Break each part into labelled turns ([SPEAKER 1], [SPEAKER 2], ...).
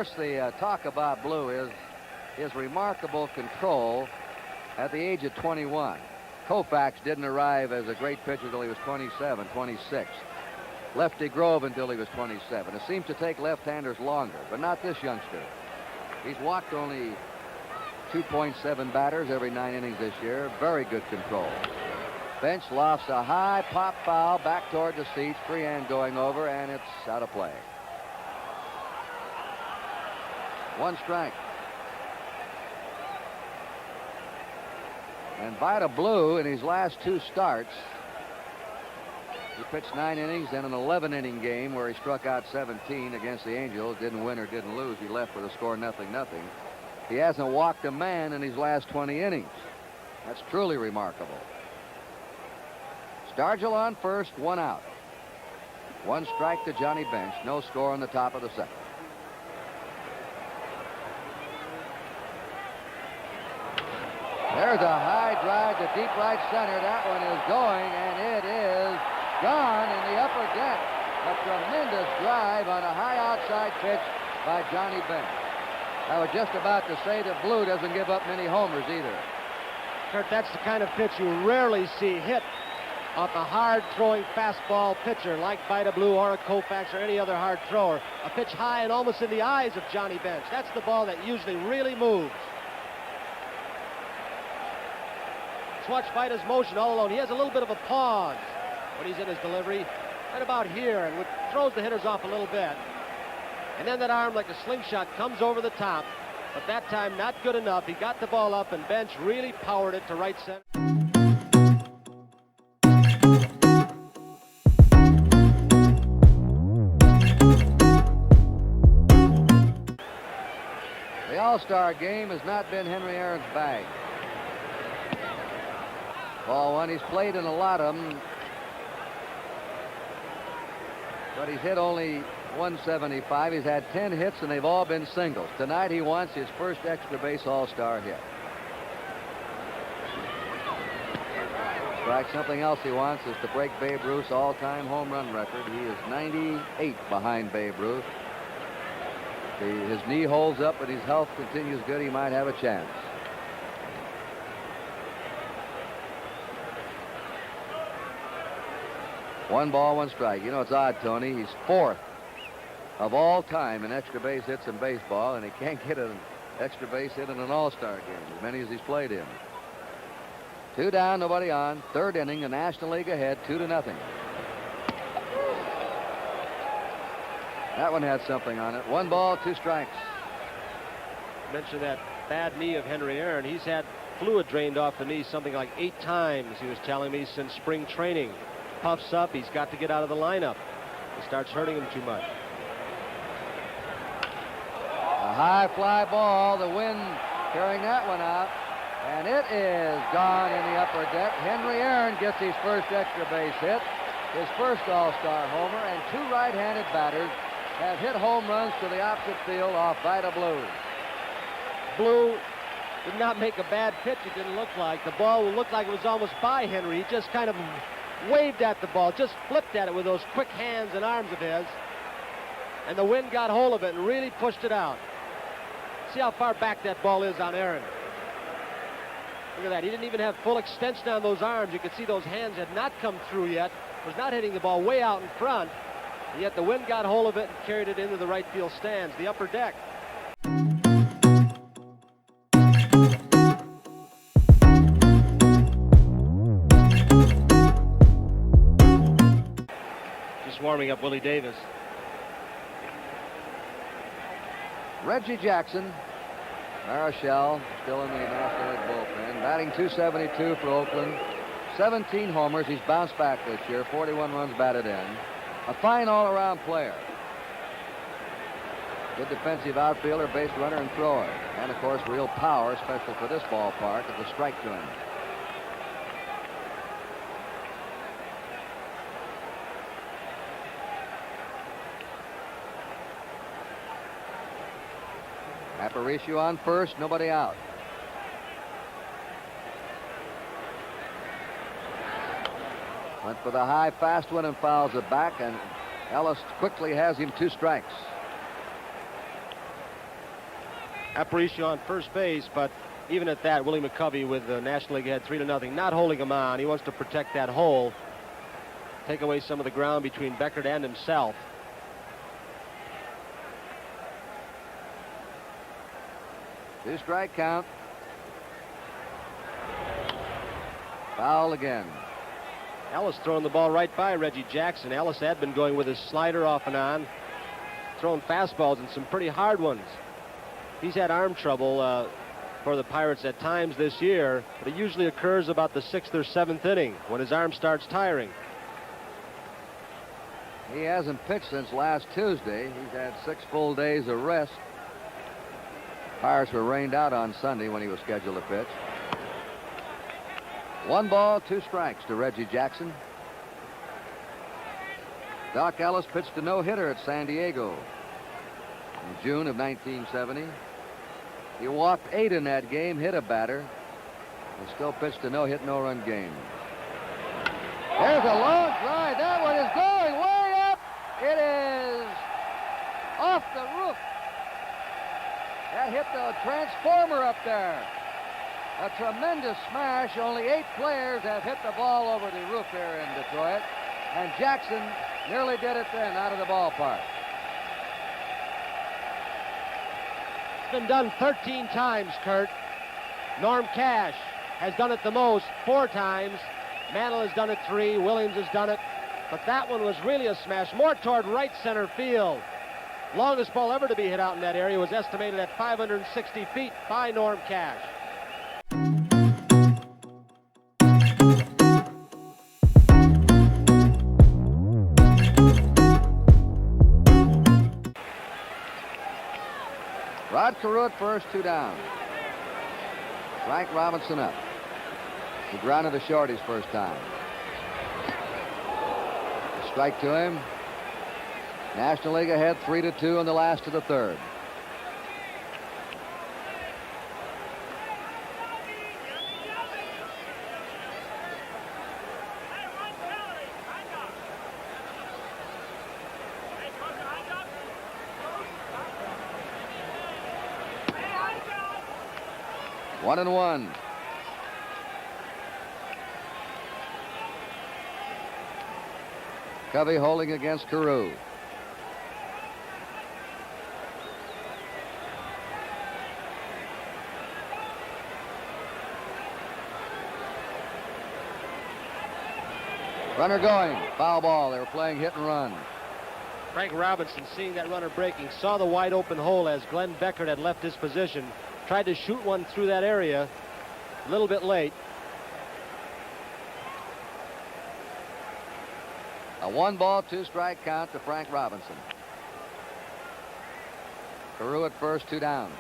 [SPEAKER 1] course, the talk about Blue is his remarkable control at the age of 21. Koufax didn't arrive as a great pitcher until he was 27, 26. Lefty Grove until he was 27. It seems to take left-handers longer, but not this youngster. He's walked only 2.7 batters every 9 innings this year. Very good control. Bench lofts a high pop foul back toward the seats. Freehand going over, and it's out of play. 1 strike. And Vida Blue, in his last 2 starts, he pitched 9 innings, then an 11-inning game where he struck out 17 against the Angels. Didn't win or didn't lose. He left with a score 0-0. He hasn't walked a man in his last 20 innings. That's truly remarkable. Stargell on first, 1 out. 1 strike to Johnny Bench. No score on the top of the 2nd. There's a high drive to deep right center. That one is going, and it is gone in the upper deck. A tremendous drive on a high outside pitch by Johnny Bench. I was just about to say that Blue doesn't give up many homers either.
[SPEAKER 2] Kurt, that's the kind of pitch you rarely see hit off a hard-throwing fastball pitcher like Vida Blue or a Koufax or any other hard thrower. A pitch high and almost in the eyes of Johnny Bench. That's the ball that usually really moves. Let's watch Vida's motion all alone. He has a little bit of a pause when he's in his delivery, right about here, and throws the hitters off a little bit. And then that arm, like a slingshot, comes over the top. But that time, not good enough. He got the ball up, and Bench really powered it to right center.
[SPEAKER 1] The All-Star game has not been Henry Aaron's bag. Ball 1. He's played in a lot of them, but he's hit only 175. He's had 10 hits, and they've all been singles. Tonight he wants his first extra base All-Star hit. Strike. Something else he wants is to break Babe Ruth's all-time home run record. He is 98 behind Babe Ruth. His knee holds up, but his health continues good. He might have a chance. One ball, 1 strike. You know, it's odd, Tony. He's 4th of all time in extra base hits in baseball, and he can't get an extra base hit in an All-Star game, as many as he's played in. 2 down, nobody on. 3rd inning, the National League ahead, 2-0. That one had something on it. 1 ball, 2 strikes.
[SPEAKER 2] Mentioned that bad knee of Henry Aaron. He's had fluid drained off the knee something like 8 times, he was telling me, since spring training. Puffs up, he's got to get out of the lineup. It starts hurting him too much.
[SPEAKER 1] A high fly ball, the wind carrying that one out, and it is gone in the upper deck. Henry Aaron gets his first extra base hit, his first All-Star homer, and 2 right-handed batters have hit home runs to the opposite field off Vida Blue.
[SPEAKER 2] Blue did not make a bad pitch, it didn't look like. The ball looked like it was almost by Henry. He just kind of waved at the ball, just flipped at it with those quick hands and arms of his, and the wind got hold of it and really pushed it out. See how far back that ball is on Aaron. Look at that. He didn't even have full extension on those arms. You could see those hands had not come through yet. Was not hitting the ball way out in front, and yet the wind got hold of it and carried it into the right field stands, the upper deck. Warming up Willie Davis.
[SPEAKER 1] Reggie Jackson, La Rochelle, still in the National League bullpen, batting .272 for Oakland, 17 homers. He's bounced back this year, 41 runs batted in. A fine all-around player. Good defensive outfielder, base runner, and thrower. And, of course, real power, especially for this ballpark, at the strike to him. Aparicio on first, nobody out. Went for the high fast one and fouls it back, and Ellis quickly has him 2 strikes.
[SPEAKER 2] Aparicio on first base, but even at that, Willie McCovey with the National League ahead 3-0, not holding him on. He wants to protect that hole, take away some of the ground between Beckert and himself.
[SPEAKER 1] Two-strike count. Foul again.
[SPEAKER 2] Ellis throwing the ball right by Reggie Jackson. Ellis had been going with his slider off and on, throwing fastballs and some pretty hard ones. He's had arm trouble for the Pirates at times this year, but it usually occurs about the 6th or 7th inning when his arm starts tiring.
[SPEAKER 1] He hasn't pitched since last Tuesday. He's had 6 full days of rest. Pirates were rained out on Sunday when he was scheduled to pitch. 1 ball, 2 strikes to Reggie Jackson. Doc Ellis pitched a no-hitter at San Diego in June of 1970. He walked 8 in that game, hit a batter, and still pitched a no-hit, no-run game. There's a long drive. That one is going way up. It is off the roof. That hit the transformer up there. A tremendous smash. Only 8 players have hit the ball over the roof here in Detroit. And Jackson nearly did it then out of the ballpark.
[SPEAKER 2] It's been done 13 times, Kurt. Norm Cash has done it the most, 4 times. Mantle has done it 3. Williams has done it. But that one was really a smash, more toward right center field. Longest ball ever to be hit out in that area was estimated at 560 feet by Norm Cash.
[SPEAKER 1] Rod Carew at first, 2 down. Frank Robinson up. He grounded to short his first time. A strike to him. National League ahead 3-2 in the last of the 3rd. One and one. Covey holding against Carew. Runner going. Foul ball. They were playing hit and run.
[SPEAKER 2] Frank Robinson, seeing that runner breaking, saw the wide open hole as Glenn Beckert had left his position. Tried to shoot one through that area. A little bit late.
[SPEAKER 1] A 1 ball, 2 strike count to Frank Robinson. Carew at first, 2 down.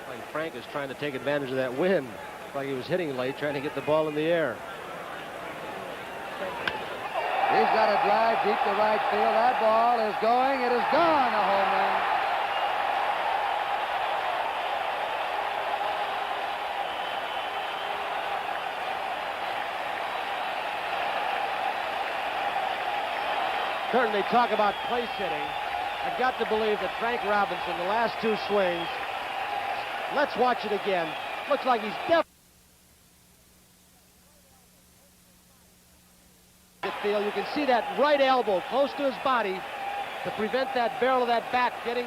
[SPEAKER 2] Like Frank is trying to take advantage of that wind. Like he was hitting late, trying to get the ball in the air.
[SPEAKER 1] He's got a drive deep to right field. That ball is going. It is gone. A home run.
[SPEAKER 2] Certainly talk about place hitting. I've got to believe that Frank Robinson, the last 2 swings, let's watch it again. Looks like he's definitely field. You can see that right elbow close to his body to prevent that barrel of that bat getting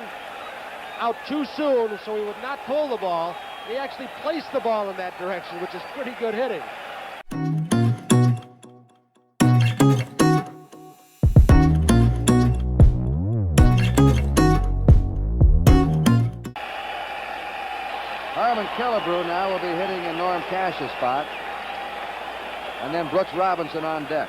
[SPEAKER 2] out too soon so he would not pull the ball. He actually placed the ball in that direction, which is pretty good hitting.
[SPEAKER 1] Harmon Killebrew now will be hitting in Norm Cash's spot. And then Brooks Robinson on deck.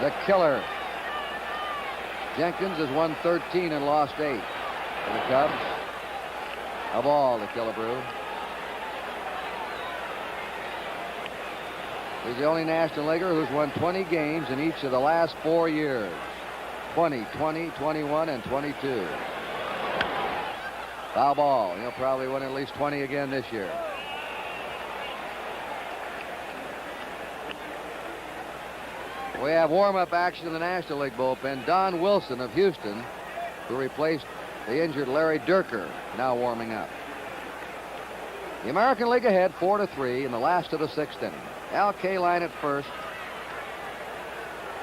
[SPEAKER 1] The killer. Jenkins has won 13 and lost 8 for the Cubs. A ball to Killebrew. He's the only National Leaguer who's won 20 games in each of the last 4 years. 20, 20, 21, and 22. Foul ball. He'll probably win at least 20 again this year. We have warm-up action in the National League bullpen. Don Wilson of Houston, who replaced the injured Larry Dierker, now warming up. The American League ahead 4-3 in the last of the 6th inning. Al Kaline at first.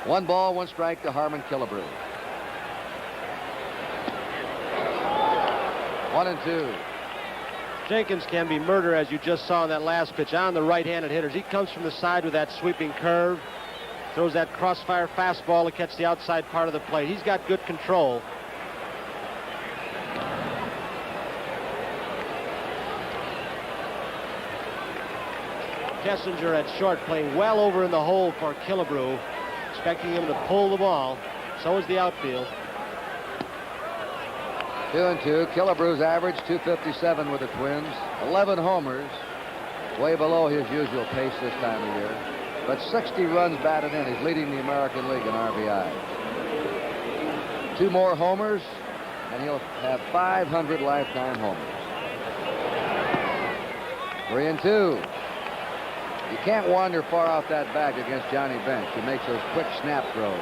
[SPEAKER 1] 1 ball, 1 strike to Harmon Killebrew. 1-2.
[SPEAKER 2] Jenkins can be murder, as you just saw in that last pitch, on the right-handed hitters. He comes from the side with that sweeping curve, throws that crossfire fastball to catch the outside part of the plate. He's got good control. Kessinger at short, playing well over in the hole for Killebrew, expecting him to pull the ball. So is the outfield.
[SPEAKER 1] 2-2. Killebrew's average 257 with the Twins. 11 homers, way below his usual pace this time of year. But 60 runs batted in. He's leading the American League in RBI. 2 more homers, and he'll have 500 lifetime homers. 3-2. You can't wander far off that bag against Johnny Bench. He makes those quick snap throws.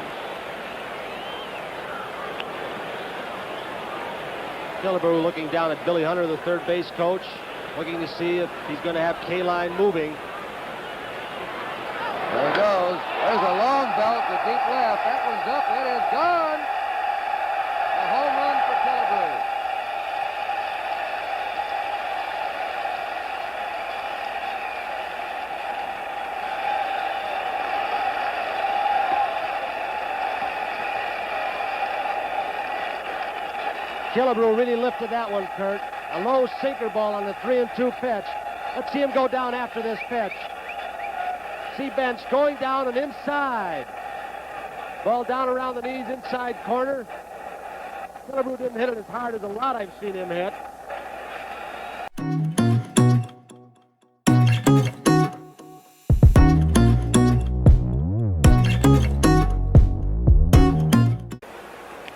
[SPEAKER 2] Killebrew looking down at Billy Hunter, the third base coach, looking to see if he's going to have Kaline moving.
[SPEAKER 1] There he goes. There's a long belt to deep left. That one's up. It is gone. A home run for Killebrew.
[SPEAKER 2] Killebrew really lifted that one, Kurt. A low sinker ball on the 3-2 pitch. Let's see him go down after this pitch. See Bench going down and inside. Ball down around the knees, inside corner. Killebrew didn't hit it as hard as a lot I've seen him hit.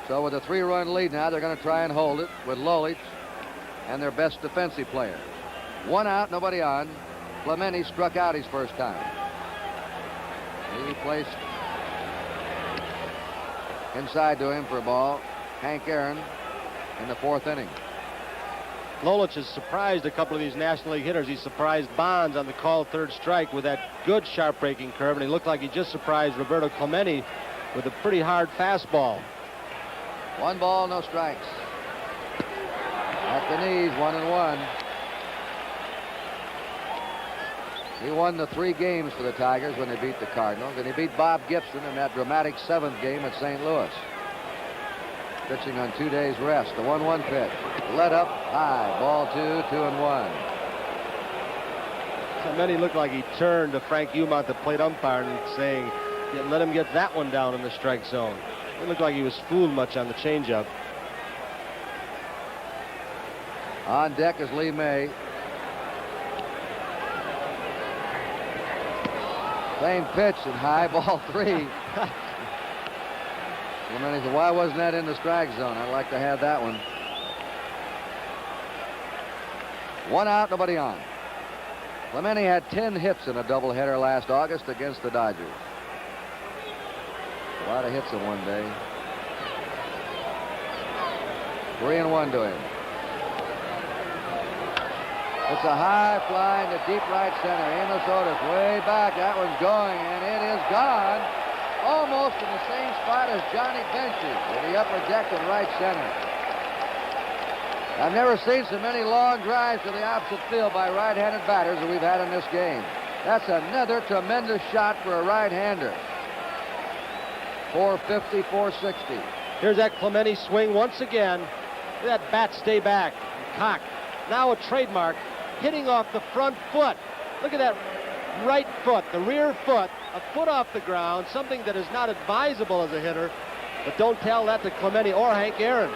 [SPEAKER 1] So with a 3-run lead now, they're going to try and hold it with Lolich and their best defensive players. 1 out, nobody on. Clemente struck out his first time. He replaced inside to him for a ball, Hank Aaron, in the 4th inning.
[SPEAKER 2] Lolich has surprised a couple of these National League hitters. He surprised Bonds on the called 3rd strike with that good sharp breaking curve, and he looked like he just surprised Roberto Clemente with a pretty hard fastball.
[SPEAKER 1] 1 ball, no strikes. At the knees, 1-1. He won the 3 games for the Tigers when they beat the Cardinals, and he beat Bob Gibson in that dramatic 7th game at St. Louis. Pitching on 2 days rest. The 1-1 pitch. Let up high. Ball 2, 2-1.
[SPEAKER 2] Clemente looked like he turned to Frank Umont, the plate umpire, and saying, yeah, let him get that one down in the strike zone. It looked like he was fooled much on the changeup.
[SPEAKER 1] On deck is Lee May. Same pitch and high, ball 3. Clemente said, why wasn't that in the strike zone? I'd like to have that one. 1 out, nobody on. Clemente had 10 hits in a doubleheader last August against the Dodgers. A lot of hits in one day. 3-1 to him. It's a high fly into deep right center. Amos Otis way back. That one's going, and it is gone. Almost in the same spot as Johnny Bench's in the upper deck in right center. I've never seen so many long drives to the opposite field by right-handed batters as we've had in this game. That's another tremendous shot for a right-hander. 450, 460.
[SPEAKER 2] Here's that Clemente swing once again. Look at that bat stay back. Cock. Now a trademark. Hitting off the front foot. Look at that right foot, the rear foot, a foot off the ground, something that is not advisable as a hitter. But don't tell that to Clemente or Hank Aaron.